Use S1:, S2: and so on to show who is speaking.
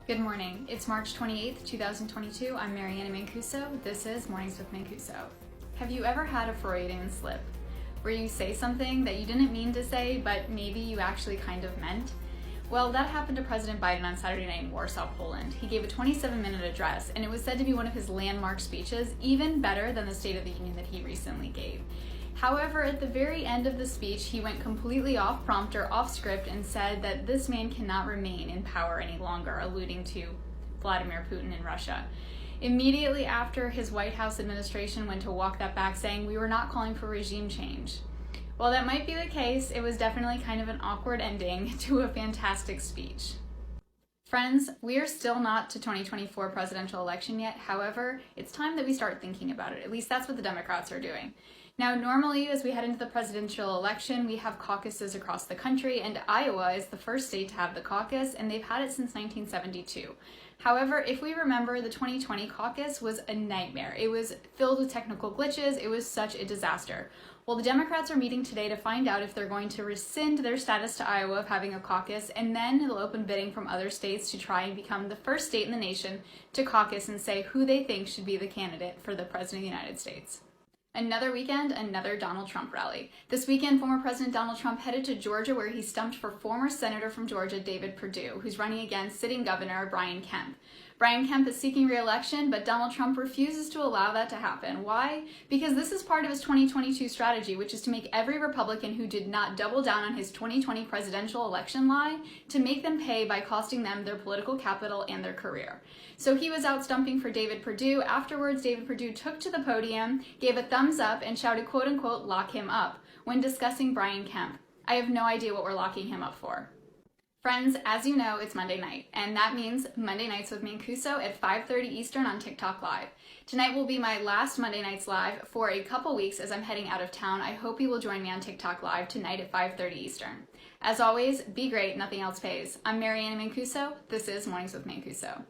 S1: Good morning. It's March 28th, 2022. I'm Mary Anna Mancuso. This is Mornings with Mancuso. Have you ever had a Freudian slip, where you say something that you didn't mean to say, but maybe you actually kind of meant? Well, that happened to President Biden on Saturday night in Warsaw, Poland. He gave a 27-minute address, and it was said to be one of his landmark speeches, even better than the State of the Union that he recently gave. However, at the very end of the speech, he went completely off prompter, off script, and said that this man cannot remain in power any longer, alluding to Vladimir Putin in Russia. Immediately after, his White House administration went to walk that back, saying, "We were not calling for regime change." While that might be the case, it was definitely kind of an awkward ending to a fantastic speech. Friends, we are still not to 2024 presidential election yet. However, it's time that we start thinking about it. At least that's what the Democrats are doing. Now, normally, as we head into the presidential election, we have caucuses across the country, and Iowa is the first state to have the caucus, and they've had it since 1972. However, if we remember, the 2020 caucus was a nightmare. It was filled with technical glitches. It was such a disaster. Well, the Democrats are meeting today to find out if they're going to rescind their status to Iowa of having a caucus, and then they'll open bidding from other states to try and become the first state in the nation to caucus and say who they think should be the candidate for the President of the United States. Another weekend, another Donald Trump rally. This weekend, former President Donald Trump headed to Georgia, where he stumped for former Senator from Georgia, David Perdue, who's running against sitting Governor Brian Kemp. Brian Kemp is seeking re-election, but Donald Trump refuses to allow that to happen. Why? Because this is part of his 2022 strategy, which is to make every Republican who did not double down on his 2020 presidential election lie, to make them pay by costing them their political capital and their career. So he was out stumping for David Perdue. Afterwards, David Perdue took to the podium, gave a thumbs up, and shouted, quote unquote, "lock him up," when discussing Brian Kemp. I have no idea what we're locking him up for. Friends, as you know, it's Monday night, and that means Monday Nights with Mancuso at 5:30 Eastern on TikTok Live. Tonight will be my last Monday Nights Live for a couple weeks as I'm heading out of town. I hope you will join me on TikTok Live tonight at 5:30 Eastern. As always, be great, nothing else pays. I'm Mary Anna Mancuso. This is Mornings with Mancuso.